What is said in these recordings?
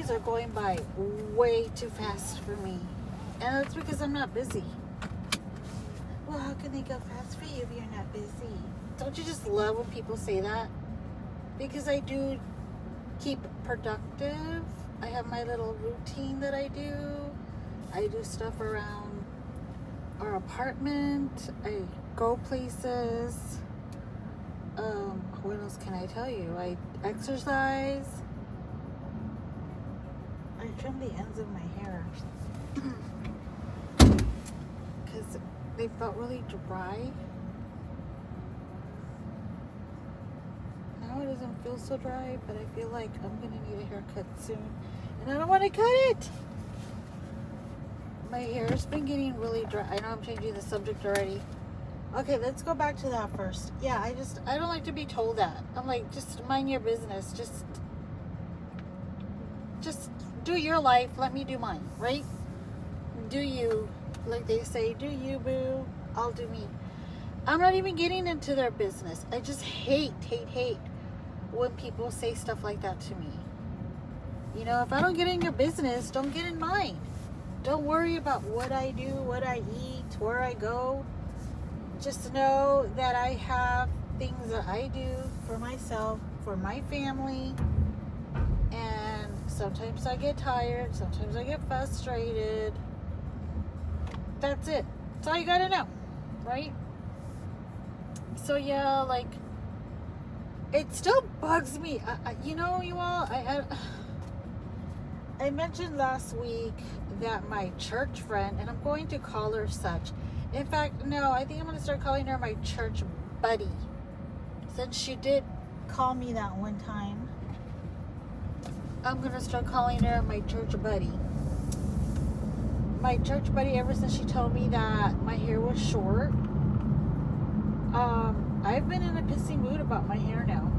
days are going by way too fast for me. And that's because I'm not busy. Well, how can they go fast for you if you're not busy? Don't you just love when people say that? Because I do keep productive. I have my little routine that I do. I do stuff around our apartment. I go places. What else can I tell you? I exercise. I trim the ends of my hair because they felt really dry. Now it doesn't feel so dry, but I feel like I'm gonna need a haircut soon, and I don't want to cut it. My hair's been getting really dry. I know I'm changing the subject already. Okay, let's go back to that first. Yeah, I don't like to be told that. I'm like, just mind your business. Just do your life. Let me do mine, right? Do you, like they say, do you, boo. I'll do me. I'm not even getting into their business. I just hate when people say stuff like that to me. You know, if I don't get in your business, don't get in mine. Don't worry about what I do, what I eat, where I go. Just know that I have things that I do for myself, for my family, and sometimes I get tired, sometimes I get frustrated. That's it. That's all you gotta know, right? So yeah, like, it still bugs me. You know, you all, I mentioned last week that my church friend, and I'm going to call her such. In fact, no, I think I'm going to start calling her my church buddy. Since she did call me that one time, I'm going to start calling her my church buddy. My church buddy, ever since she told me that my hair was short, I've been in a pissy mood about my hair now.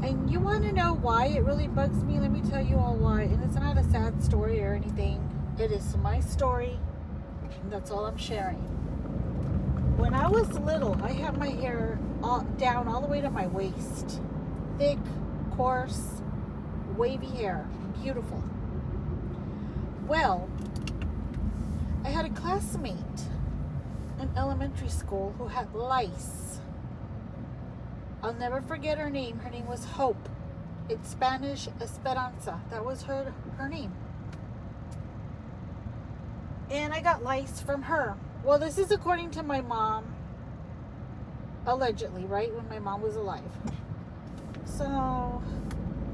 And you want to know why it really bugs me? Let me tell you all why. And it's not a sad story or anything. It is my story. And that's all I'm sharing. When I was little, I had my hair down all the way to my waist. Thick, coarse, wavy hair. Beautiful. Well, I had a classmate in elementary school who had lice. I'll never forget her name. Her name was Hope. It's Spanish, Esperanza. That was her name. And I got lice from her. Well, this is according to my mom. Allegedly, right? When my mom was alive. So,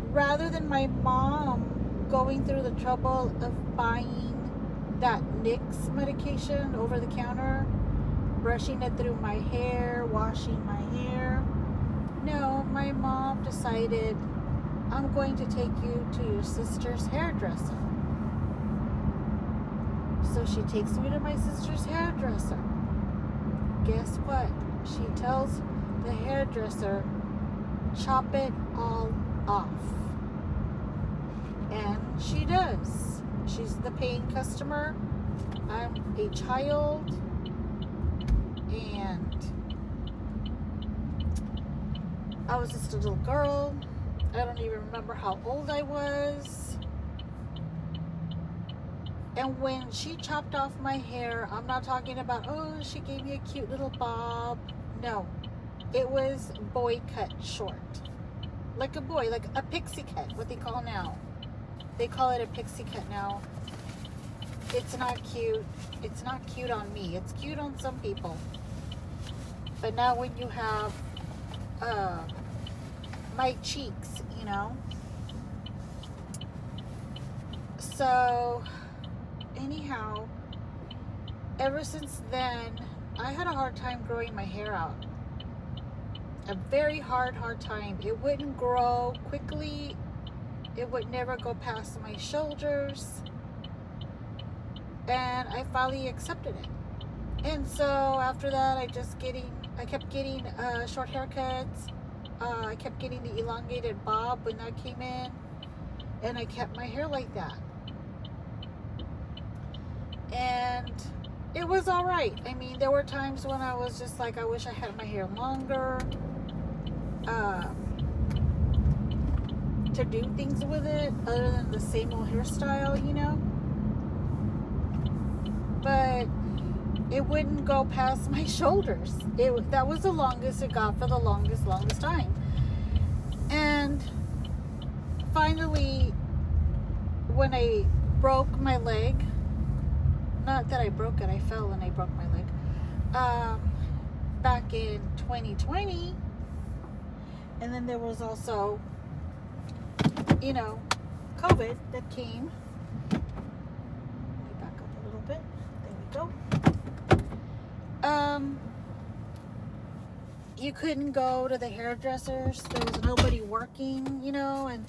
rather than my mom going through the trouble of buying that Nix medication over the counter, brushing it through my hair, washing my hair, no, my mom decided, I'm going to take you to your sister's hairdresser. So she takes me to my sister's hairdresser. Guess what? She tells the hairdresser, chop it all off. And she does. She's the paying customer. I'm a child. And I was just a little girl. I don't even remember how old I was. And when she chopped off my hair, I'm not talking about, oh, she gave me a cute little bob. No. It was boy cut short. Like a boy, like a pixie cut, what they call now. They call it a pixie cut now. It's not cute. It's not cute on me. It's cute on some people. But now when you have my cheeks, you know. So, anyhow, ever since then, I had a hard time growing my hair out. A very hard time. It wouldn't grow quickly. It would never go past my shoulders. And I finally accepted it. And so after that, I kept getting short haircuts. I kept getting the elongated bob when that came in. And I kept my hair like that. And it was all right. I mean, there were times when I was just like, I wish I had my hair longer. to do things with it other than the same old hairstyle, you know. But it wouldn't go past my shoulders. That was the longest it got for the longest time. And finally, when I broke my leg, not that I broke it, I fell and I broke my leg, back in 2020, and then there was also, you know, COVID that came. Let me back up a little bit. There we go. You couldn't go to the hairdressers. There was nobody working, you know, and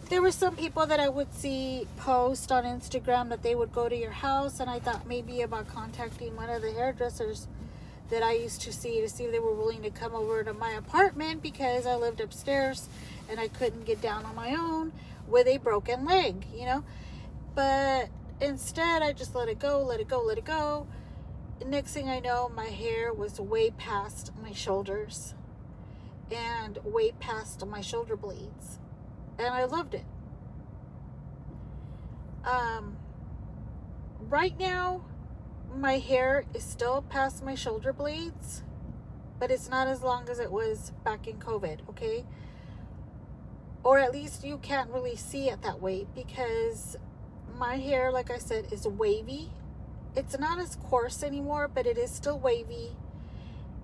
there were some people that I would see post on Instagram that they would go to your house, and I thought maybe about contacting one of the hairdressers that I used to see if they were willing to come over to my apartment, because I lived upstairs and I couldn't get down on my own with a broken leg, you know. But instead, I just let it go. Next thing I know, my hair was way past my shoulders and way past my shoulder blades. And I loved it. Right now, my hair is still past my shoulder blades, but it's not as long as it was back in COVID, okay? Or at least you can't really see it that way, because my hair, like I said, is wavy. It's not as coarse anymore, but it is still wavy.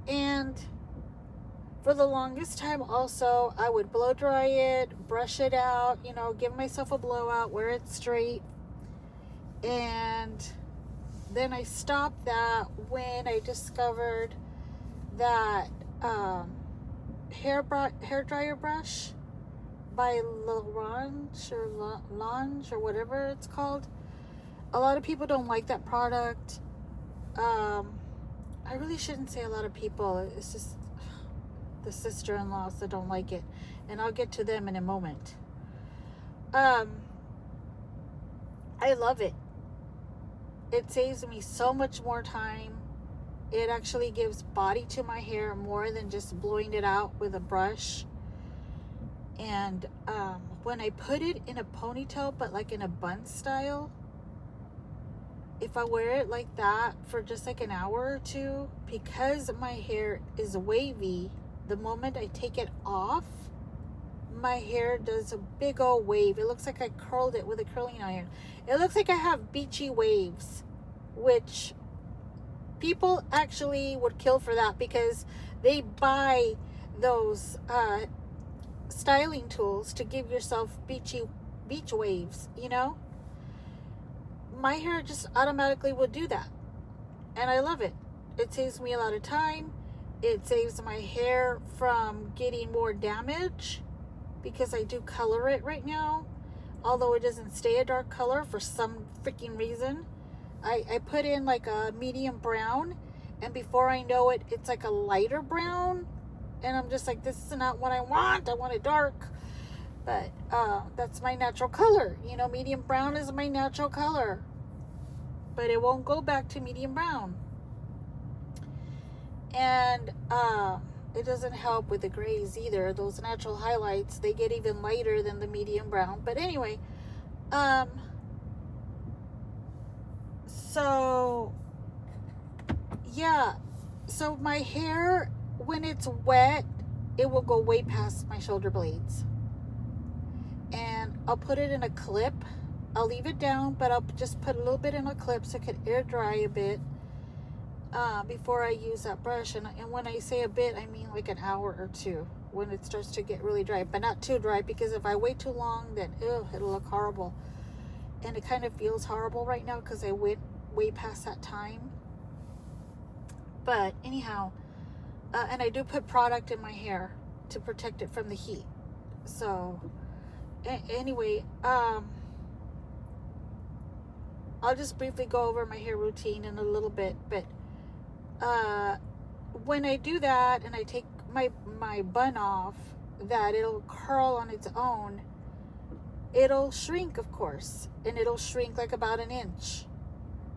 And for the longest time also, I would blow dry it, brush it out, you know, give myself a blowout, wear it straight. And then I stopped that when I discovered that hair dryer brush by L'Orange or Lange or whatever it's called. A lot of people don't like that product. I really shouldn't say a lot of people. It's just the sister-in-laws that don't like it, and I'll get to them in a moment. I love it. It saves me so much more time. It actually gives body to my hair more than just blowing it out with a brush. And when I put it in a ponytail, but like in a bun style, if I wear it like that for just like an hour or two, because my hair is wavy, the moment I take it off, my hair does a big old wave. It looks like I curled it with a curling iron. It looks like I have beachy waves, which people actually would kill for that, because they buy those styling tools to give yourself beach waves, you know. My hair just automatically would do that, and I love it. It saves me a lot of time. It saves my hair from getting more damage, because I do color it right now, although it doesn't stay a dark color for some freaking reason. I put in like a medium brown, and before I know it, it's like a lighter brown, and I'm just like, this is not what I want. I want it dark. But that's my natural color, you know. Medium brown is my natural color, but it won't go back to medium brown. And it doesn't help with the grays either. Those natural highlights, they get even lighter than the medium brown. But anyway, so yeah, so my hair, when it's wet, it will go way past my shoulder blades. And I'll put it in a clip. I'll leave it down, but I'll just put a little bit in a clip so it can air dry a bit before I use that brush. And when I say a bit, I mean like an hour or two, when it starts to get really dry, but not too dry, because if I wait too long, then it'll look horrible. And it kind of feels horrible right now because I went way past that time. But anyhow, and I do put product in my hair to protect it from the heat. So anyway, I'll just briefly go over my hair routine in a little bit. But when I do that and I take my bun off, that it'll curl on its own. It'll shrink, of course, and it'll shrink like about an inch.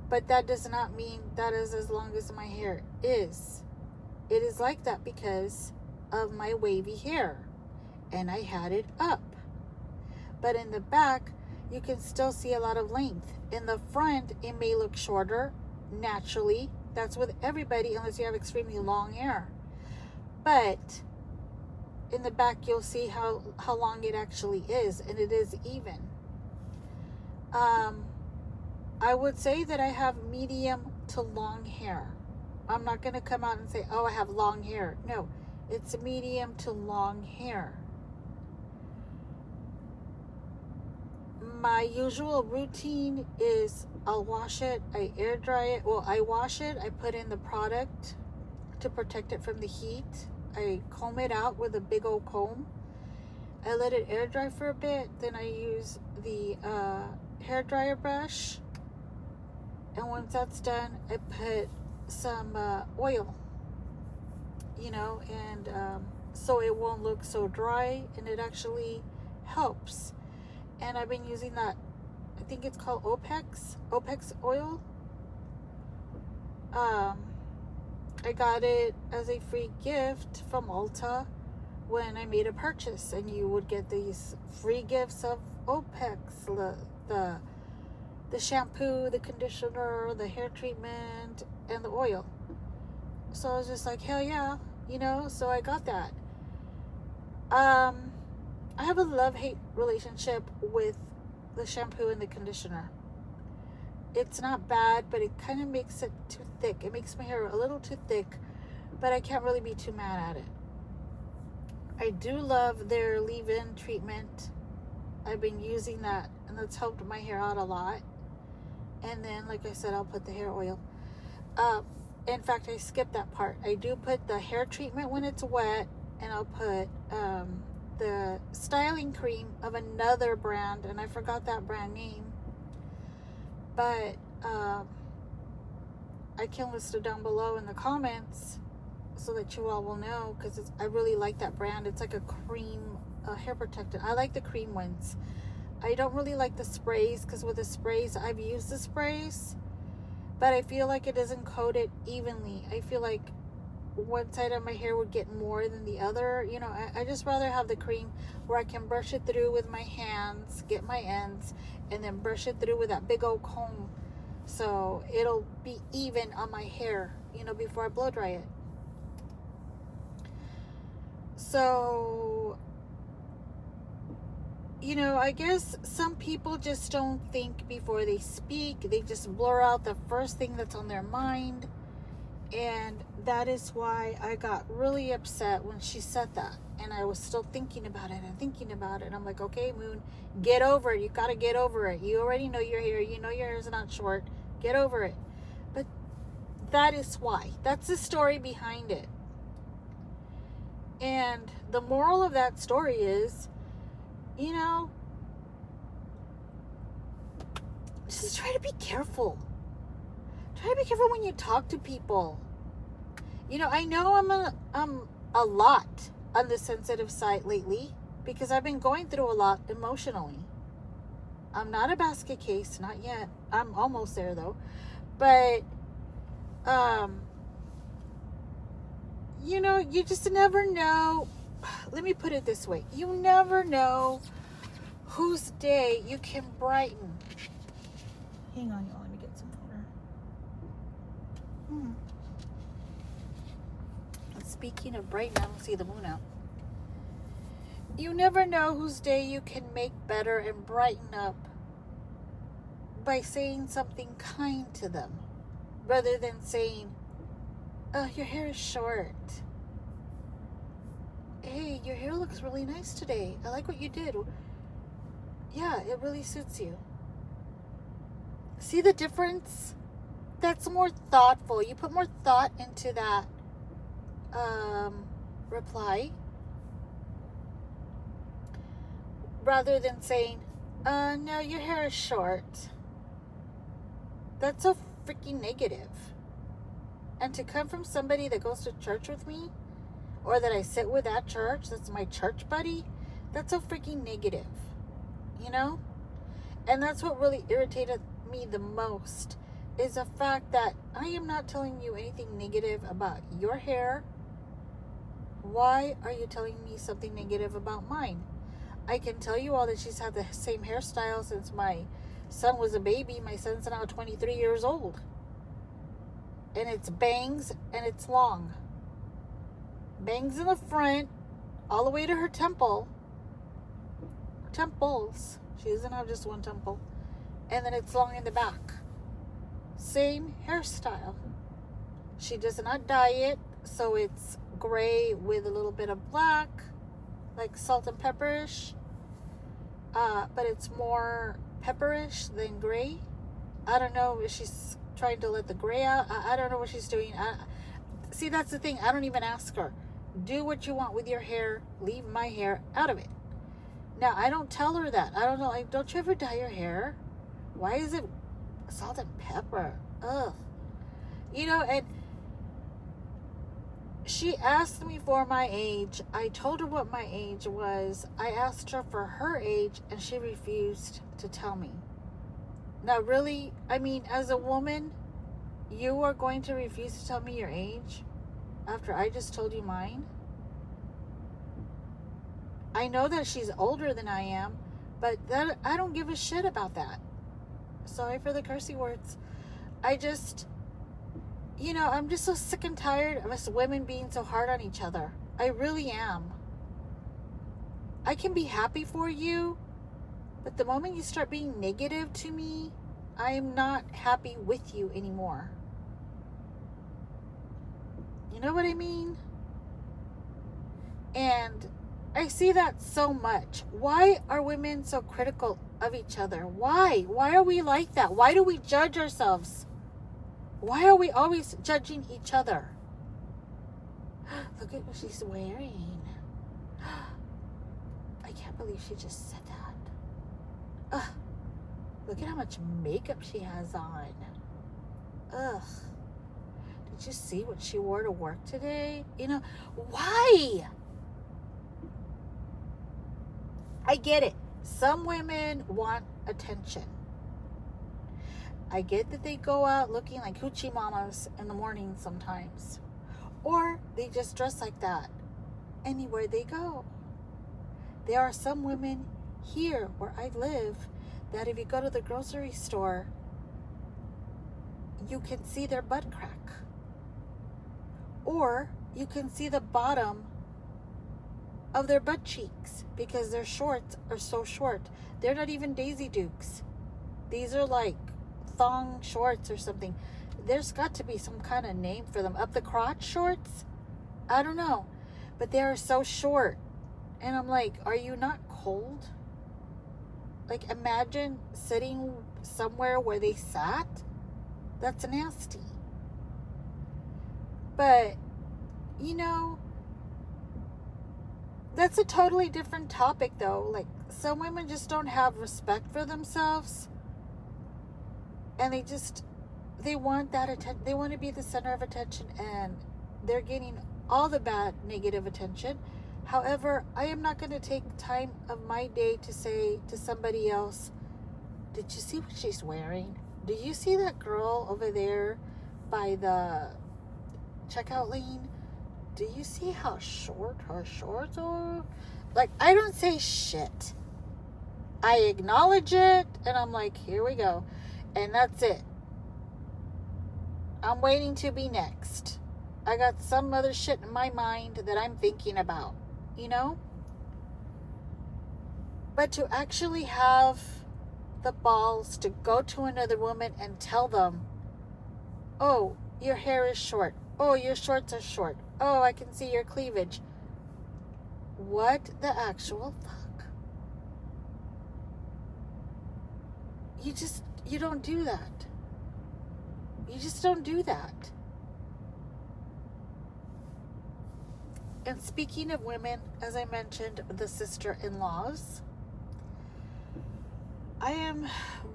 But that does not mean that is as long as my hair is. It is like that because of my wavy hair, and I had it up. but in the back, you can still see a lot of length. In the front, it may look shorter naturally. That's with everybody unless you have extremely long hair. But in the back, you'll see how long it actually is, and it is even. I would say that I have medium to long hair. I'm not going to come out and say, oh, I have long hair. No, it's medium to long hair. My usual routine is I'll wash it, I air dry it. Well, I wash it, I put in the product to protect it from the heat. I comb it out with a big old comb. I let it air dry for a bit. Then I use the hair dryer brush. And once that's done, I put some oil, and so it won't look so dry, and it actually helps. And I've been using that, I think it's called Opex oil. I got it as a free gift from Ulta when I made a purchase, and you would get these free gifts of Opex, the shampoo, the conditioner, the hair treatment, and the oil. So I was just like, hell yeah, so I got that. I have a love-hate relationship with the shampoo and the conditioner. It's not bad, but it kind of makes it too thick. It makes my hair a little too thick, but I can't really be too mad at it. I do love their leave-in treatment. I've been using that, and that's helped my hair out a lot. And then, like I said, I'll put the hair oil. In fact, I skipped that part. I do put the hair treatment when it's wet, and I'll put the styling cream of another brand, and I forgot that brand name. But I can list it down below in the comments so that you all will know, because I really like that brand. It's like a cream hair protectant. I like the cream ones. I don't really like the sprays, because with the sprays, I've used the sprays, but I feel like it doesn't coat it evenly. I feel like one side of my hair would get more than the other. I just rather have the cream where I can brush it through with my hands, get my ends, and then brush it through with that big old comb, so it'll be even on my hair, before I blow dry it. So, I guess some people just don't think before they speak. They just blur out the first thing that's on their mind. And that is why I got really upset when she said that. And I was still thinking about it. And I'm like, okay, Moon, get over it. You got to get over it. You already know your hair. You know your hair is not short. Get over it. But that is why. That's the story behind it. And the moral of that story is, just try to be careful. Try to be careful when you talk to people. I know I'm a lot on the sensitive side lately, because I've been going through a lot emotionally. I'm not a basket case, not yet. I'm almost there though. But you just never know. Let me put it this way. You never know whose day you can brighten. Hang on, y'all. Let me get some water. Speaking of brighten, I don't see the moon out. You never know whose day you can make better and brighten up by saying something kind to them, rather than saying, oh, your hair is short. Hey, your hair looks really nice today. I like what you did. Yeah, it really suits you. See the difference? That's more thoughtful. You put more thought into that reply, rather than saying, no, your hair is short. That's so freaking negative. And to come from somebody that goes to church with me, or that I sit with at church, that's my church buddy, that's so freaking negative, And that's what really irritated me the most, is the fact that I am not telling you anything negative about your hair. Why are you telling me something negative about mine? I can tell you all that she's had the same hairstyle since my son was a baby. My son's now 23 years old. And it's bangs and it's long. Bangs in the front, all the way to her temples. She doesn't have just one temple. And then it's long in the back. Same hairstyle. She does not dye it, so it's gray with a little bit of black, like salt and pepperish. But it's more pepperish than gray. I don't know if she's trying to let the gray out. I don't know what she's doing. See, that's the thing. I don't even ask her. Do what you want with your hair. Leave my hair out of it. Now, I don't tell her that. I don't know. Like, don't you ever dye your hair? Why is it salt and pepper? Ugh. You know, and she asked me for my age. I told her what my age was. I asked her for her age, and she refused to tell me. Now, really, I mean, as a woman, you are going to refuse to tell me your age after I just told you mine? I know that she's older than I am, but that I don't give a shit about that. Sorry for the cursey words. I just, I'm just so sick and tired of us women being so hard on each other. I really am. I can be happy for you, but the moment you start being negative to me, I am not happy with you anymore. You know what I mean? And I see that so much. Why are women so critical of each other? Why? Why are we like that? Why do we judge ourselves? Why are we always judging each other? Look at what she's wearing. I can't believe she just said that. Ugh. Look at how much makeup she has on. Ugh. Did you see what she wore to work today? Why? I get it. Some women want attention. I get that they go out looking like hoochie mamas in the morning sometimes. Or they just dress like that anywhere they go. There are some women here where I live that if you go to the grocery store, you can see their butt crack. Or you can see the bottom of their butt cheeks because their shorts are so short. They're not even Daisy Dukes. These are like thong shorts or something. There's got to be some kind of name for them. Up the crotch shorts? I don't know. But they are so short. And I'm like, are you not cold? Like, imagine sitting somewhere where they sat. That's nasty. But, that's a totally different topic, though. Like, some women just don't have respect for themselves. And they want that attention. They want to be the center of attention. And they're getting all the bad, negative attention. However, I am not going to take time of my day to say to somebody else, did you see what she's wearing? Do you see that girl over there by the checkout lane? Do you see how short her shorts are? Like, I don't say shit. I acknowledge it, and I'm like, here we go. And that's it. I'm waiting to be next. I got some other shit in my mind that I'm thinking about, But to actually have the balls to go to another woman and tell them, oh, your hair is short. Oh, your shorts are short. Oh, I can see your cleavage. What the actual fuck? You don't do that. You just don't do that. And speaking of women, as I mentioned, the sister-in-laws, I am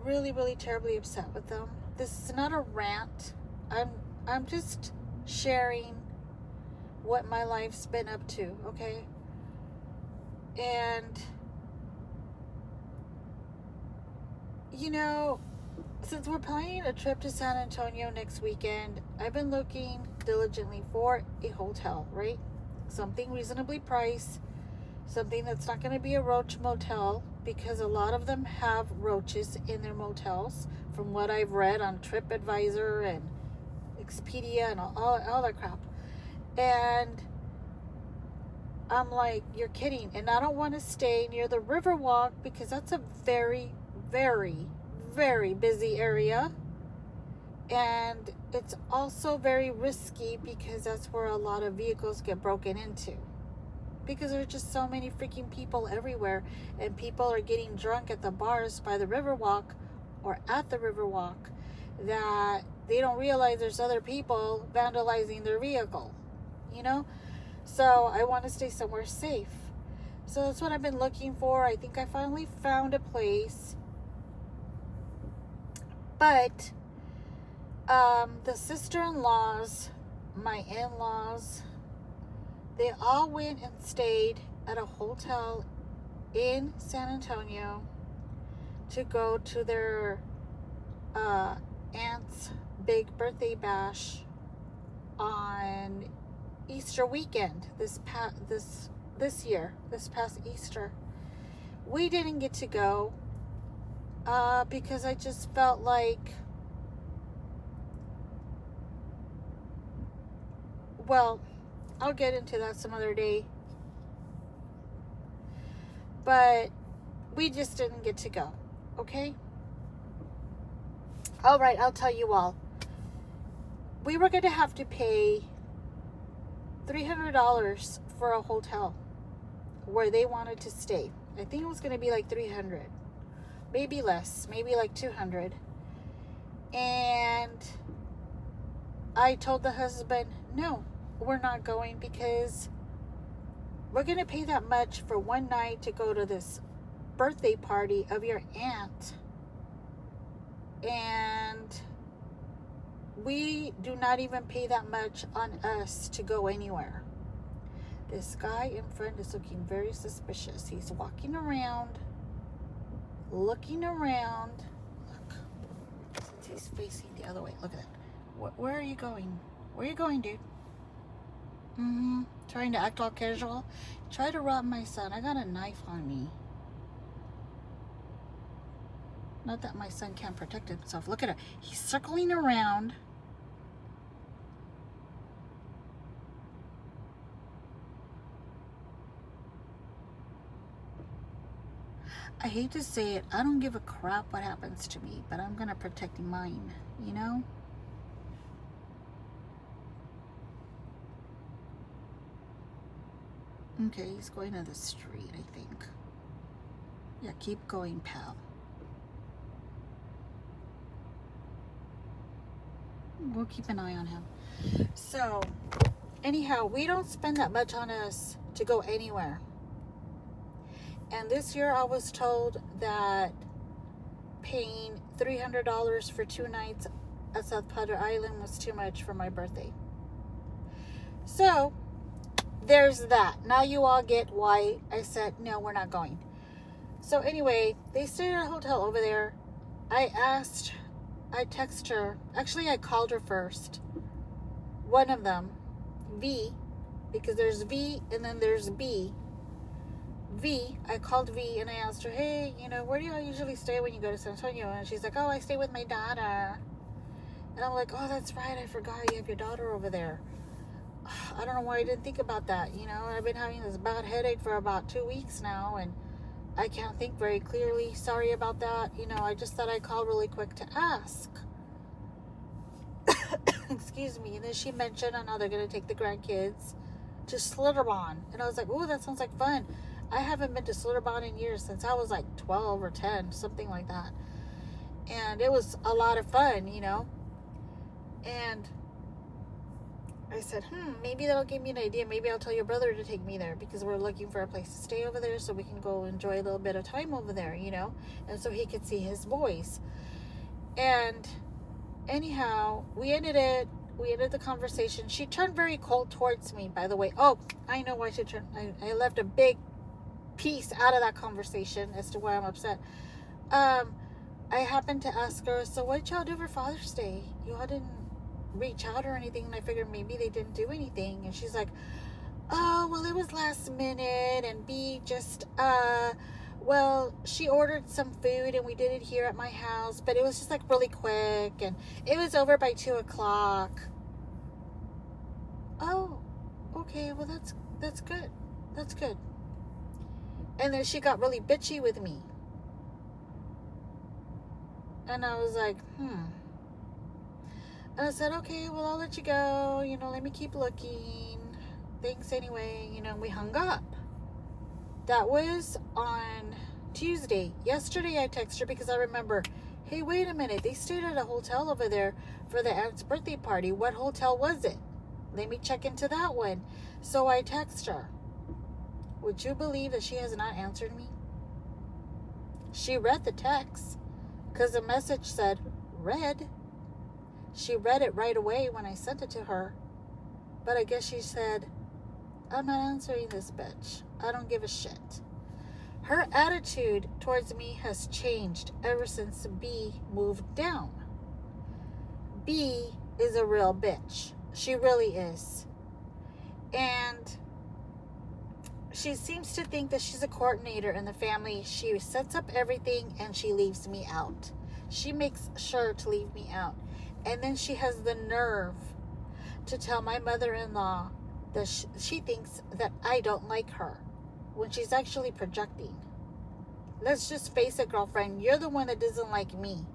really, really terribly upset with them. This is not a rant. I'm just sharing what my life's been up to, okay? And since we're planning a trip to San Antonio next weekend, I've been looking diligently for a hotel, right? Something reasonably priced, something that's not going to be a roach motel, because a lot of them have roaches in their motels, from what I've read on TripAdvisor and Expedia and all that crap. And I'm like, you're kidding. And I don't want to stay near the Riverwalk because that's a very, very, very busy area. And it's also very risky because that's where a lot of vehicles get broken into. Because there's just so many freaking people everywhere. And people are getting drunk at the bars by the Riverwalk or at the Riverwalk that they don't realize there's other people vandalizing their vehicle. You know? So I want to stay somewhere safe. So that's what I've been looking for. I think I finally found a place. But the sister-in-laws, my in-laws, they all went and stayed at a hotel in San Antonio to go to their aunt's big birthday bash on Easter weekend this past Easter. We didn't get to go because I just felt like, well, I'll get into that some other day. But we just didn't get to go. Okay? All right, I'll tell you all. We were going to have to pay $300 for a hotel where they wanted to stay. I think it was going to be like $300. Maybe less. Maybe like $200. And I told the husband, no, we're not going because we're going to pay that much for one night to go to this birthday party of your aunt. And we do not even pay that much on us to go anywhere. This guy in front is looking very suspicious. He's walking around, looking around. Look, since he's facing the other way. Look at that. Where are you going? Where are you going, dude? Trying to act all casual. Try to rob my son. I got a knife on me. Not that my son can't protect himself. Look at it. He's circling around. I hate to say it. I don't give a crap what happens to me, but I'm going to protect mine, you know? Okay, he's going to the street, I think. Yeah, keep going, pal. We'll keep an eye on him. So, anyhow, we don't spend that much on us to go anywhere. And this year I was told that paying $300 for 2 nights at South Padre Island was too much for my birthday. So, there's that. Now you all get why I said, no, we're not going. So anyway, they stayed at a hotel over there. I texted her. Actually, I called her first. One of them, V, because there's V and then there's B. V, I called V and I asked her, hey, where do you usually stay when you go to San Antonio? And she's like, oh, I stay with my daughter. And I'm like, oh, that's right. I forgot you have your daughter over there. I don't know why I didn't think about that. I've been having this bad headache for about 2 weeks now, and I can't think very clearly. Sorry about that. I just thought I'd call really quick to ask. Excuse me. And then she mentioned, I know they're going to take the grandkids to Slitterbahn. And I was like, oh, that sounds like fun. I haven't been to Slitterbahn in years, since I was like 12 or 10, something like that. And it was a lot of fun, And I said, maybe that'll give me an idea. Maybe I'll tell your brother to take me there, because we're looking for a place to stay over there so we can go enjoy a little bit of time over there, and so he could see his boys. And anyhow, we ended the conversation. She turned very cold towards me, by the way. Oh, I know why she turned. I left a big piece out of that conversation as to why I'm upset. I happened to ask her, so what did y'all do for Father's Day? You all didn't reach out or anything, and I figured maybe they didn't do anything. And she's like, oh, well, it was last minute, and B, just, well, she ordered some food, and we did it here at my house, but it was just, like, really quick, and it was over by 2 o'clock. Oh, okay, well, that's good. That's good. And then she got really bitchy with me. And I was like, And I said, okay, well, I'll let you go. Let me keep looking. Thanks anyway. We hung up. That was on Tuesday. Yesterday I texted her because I remember, hey, wait a minute. They stayed at a hotel over there for the aunt's birthday party. What hotel was it? Let me check into that one. So I text her. Would you believe that she has not answered me? She read the text because the message said read. She read it right away when I sent it to her. But I guess she said, I'm not answering this bitch. I don't give a shit. Her attitude towards me has changed ever since B moved down. B is a real bitch. She really is. And she seems to think that she's a coordinator in the family. She sets up everything and she leaves me out. She makes sure to leave me out. And then she has the nerve to tell my mother-in-law that she thinks that I don't like her when she's actually projecting. Let's just face it, girlfriend. You're the one that doesn't like me.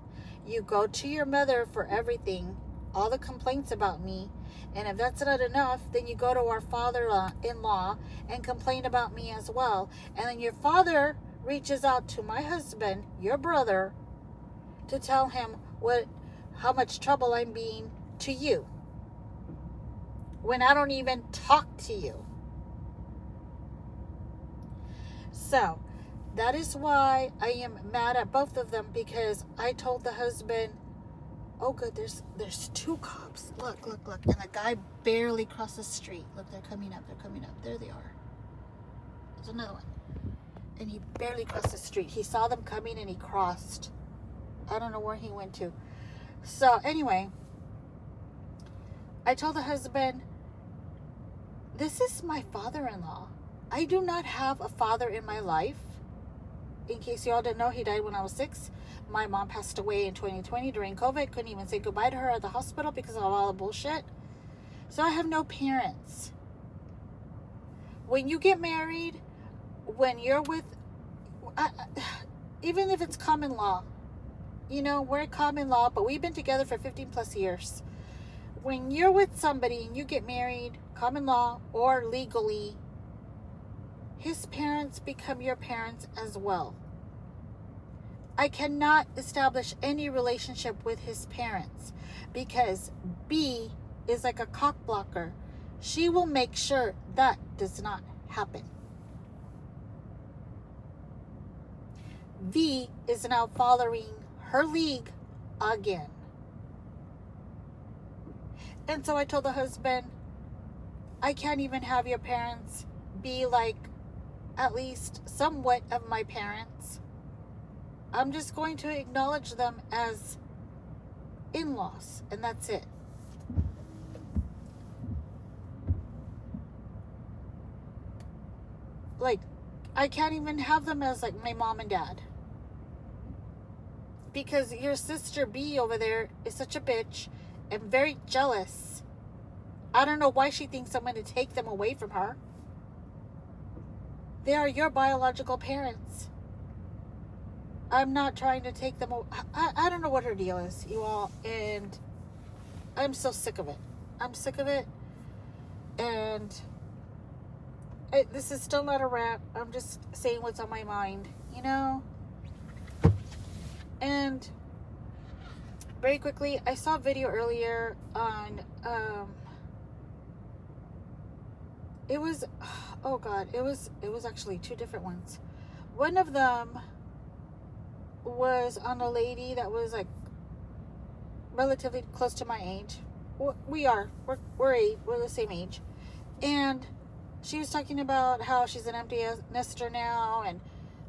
You go to your mother for everything, all the complaints about me. And if that's not enough, then you go to our father-in-law and complain about me as well. And then your father reaches out to my husband, your brother, to tell him how much trouble I'm being to you when I don't even talk to you. So that is why I am mad at both of them, because I told the husband, oh good, there's 2 cops. Look. And the guy barely crossed the street. Look, they're coming up. There they are. There's another one. And he barely crossed the street. He saw them coming and he crossed. I don't know where he went to. So anyway, I told the husband, this is my father-in-law. I do not have a father in my life. In case you all didn't know, he died when I was 6. My mom passed away in 2020 during COVID. Couldn't even say goodbye to her at the hospital because of all the bullshit. So I have no parents. When you get married, when you're with, even if it's common law, we're common law, but we've been together for 15 plus years. When you're with somebody and you get married, common law or legally, his parents become your parents as well. I cannot establish any relationship with his parents because B is like a cock blocker. She will make sure that does not happen. V is now following her league again. And so I told the husband, I can't even have your parents be like at least somewhat of my parents. I'm just going to acknowledge them as in-laws, and that's it. Like, I can't even have them as like my mom and dad. Because your sister B over there is such a bitch and very jealous. I don't know why she thinks I'm going to take them away from her. They are your biological parents. I'm not trying to take them away. I don't know what her deal is, you all. And I'm so sick of it. I'm sick of it. And this is still not a wrap. I'm just saying what's on my mind, And very quickly, I saw a video earlier on, it was actually 2 different ones. One of them was on a lady that was like relatively close to my age. We're the same age. And she was talking about how she's an empty nester now, and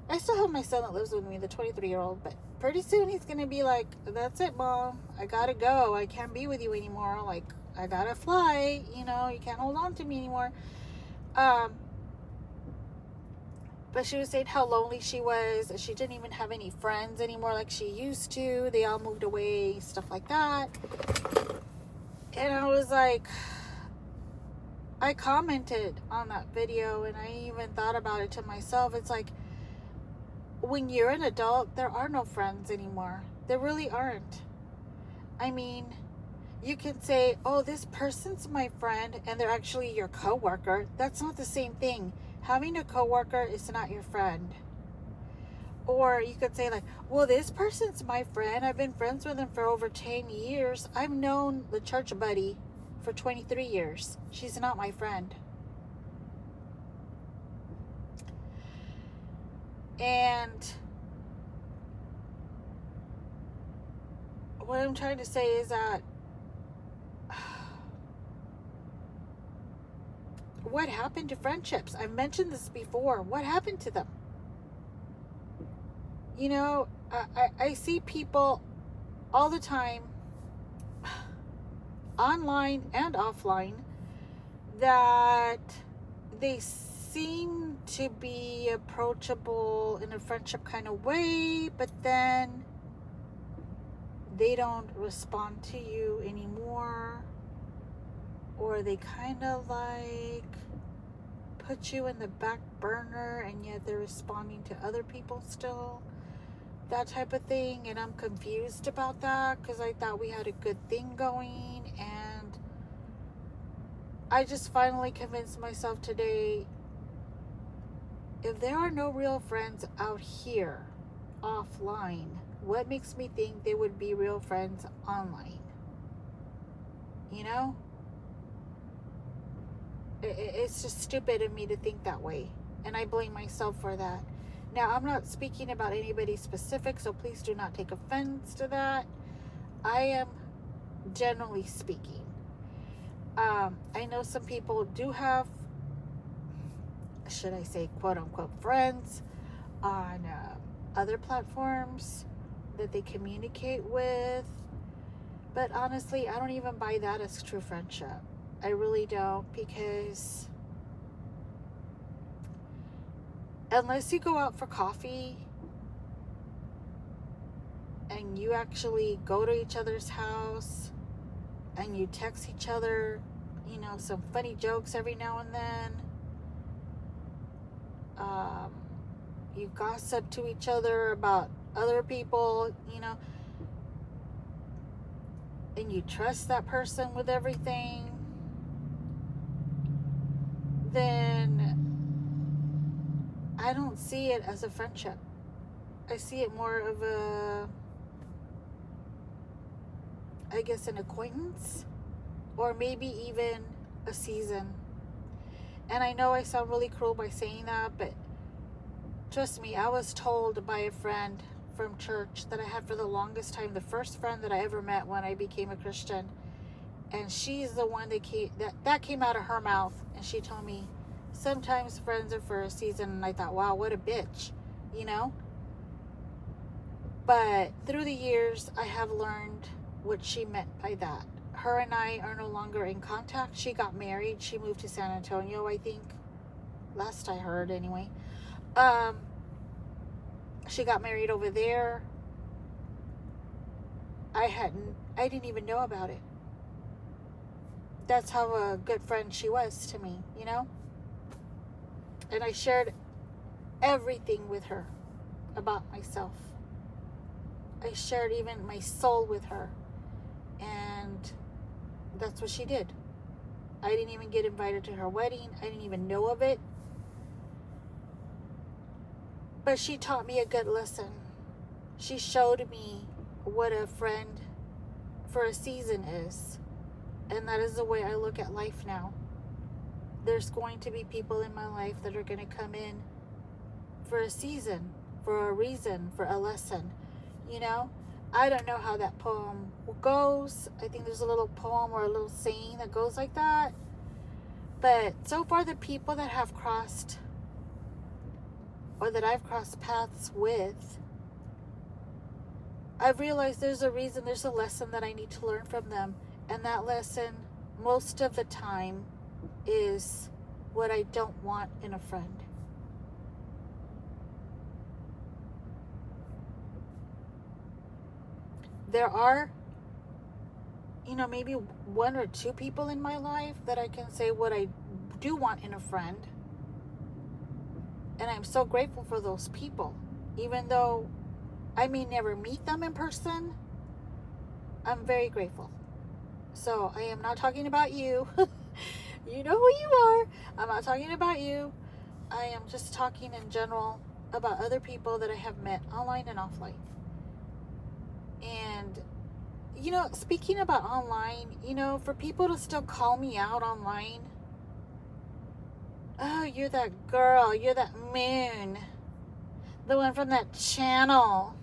I still have my son that lives with me, the 23-year-old, but pretty soon he's going to be like, that's it, Mom. I got to go. I can't be with you anymore. Like, I got to fly. You can't hold on to me anymore. Um, but she was saying how lonely she was. She didn't even have any friends anymore like she used to. They all moved away, stuff like that. And I was like, I commented on that video, and I even thought about it to myself. It's like, when you're an adult, there are no friends anymore. There really aren't. I mean, you can say, oh, this person's my friend, and they're actually your coworker. That's not the same thing. Having a coworker is not your friend. Or you could say, like, well, this person's my friend. I've been friends with him for over 10 years. I've known the church buddy for 23 years. She's not my friend. And what I'm trying to say is that what happened to friendships? I've mentioned this before. What happened to them? You know, I see people all the time, online and offline, that they seem to be approachable in a friendship kind of way, but then they don't respond to you anymore, or they kind of like put you in the back burner, and yet they're responding to other people still, that type of thing. And I'm confused about that, because I thought we had a good thing going, and I just finally convinced myself today, if there are no real friends out here offline, what makes me think they would be real friends online? You know? It's just stupid of me to think that way, and I blame myself for that. Now, I'm not speaking about anybody specific, so please do not take offense to that. I am generally speaking. I know some people do have, should I say, quote unquote, friends on other platforms that they communicate with, but honestly, I don't even buy that as true friendship. I really don't, because unless you go out for coffee and you actually go to each other's house and you text each other, you know, some funny jokes every now and then, you gossip to each other about other people, you know, and you trust that person with everything, then I don't see it as a friendship. I see it more of a, I guess, an acquaintance, or maybe even a season. And I know I sound really cruel by saying that, but trust me, I was told by a friend from church that I had for the longest time, the first friend that I ever met when I became a Christian, and she's the one that came out of her mouth, and she told me, sometimes friends are for a season. And I thought, wow, what a bitch, you know? But through the years, I have learned what she meant by that. Her and I are no longer in contact. She got married. She moved to San Antonio, I think. Last I heard, anyway. She got married over there. I didn't even know about it. That's how a good friend she was to me, you know? And I shared everything with her about myself. I shared even my soul with her. And that's what she did. I didn't even get invited to her wedding. I didn't even know of it. But she taught me a good lesson. She showed me what a friend for a season is. And that is the way I look at life now. There's going to be people in my life that are going to come in for a season, for a reason, for a lesson. You know? I don't know how that poem goes. I think there's a little poem or a little saying that goes like that. But so far, the people that have crossed, or that I've crossed paths with, I've realized there's a reason, there's a lesson that I need to learn from them. And that lesson, most of the time, is what I don't want in a friend. There are, maybe one or two people in my life that I can say what I do want in a friend. And I'm so grateful for those people. Even though I may never meet them in person, I'm very grateful. So I am not talking about you. You know who you are. I'm not talking about you. I am just talking in general about other people that I have met online and offline. And, speaking about online, for people to still call me out online, oh, you're that girl, you're that moon, the one from that channel.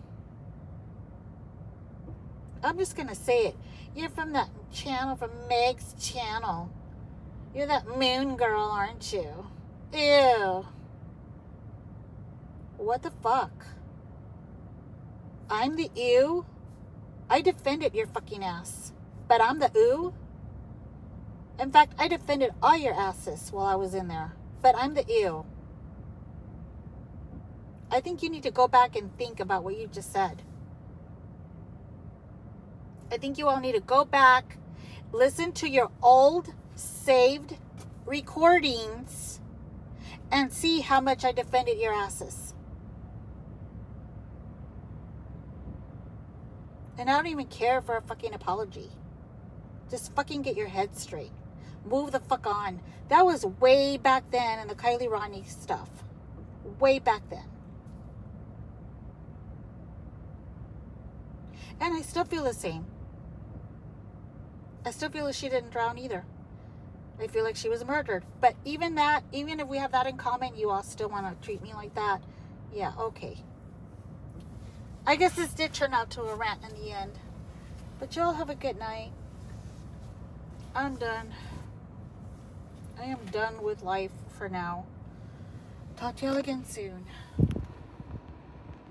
I'm just going to say it. You're from that channel, from Meg's channel. You're that moon girl, aren't you? Ew. What the fuck? I'm the ew? I defended your fucking ass. But I'm the ooh? In fact, I defended all your asses while I was in there. But I'm the ew. I think you need to go back and think about what you just said. I think you all need to go back, listen to your old saved recordings, and see how much I defended your asses. And I don't even care for a fucking apology. Just fucking get your head straight. Move the fuck on. That was way back then in the Kylie Ronnie stuff. Way back then. And I still feel the same. I still feel like she didn't drown either. I feel like she was murdered. But even if we have that in common, you all still want to treat me like that. Yeah, okay. I guess this did turn out to a rant in the end. But y'all have a good night. I'm done. I am done with life for now. Talk to y'all again soon.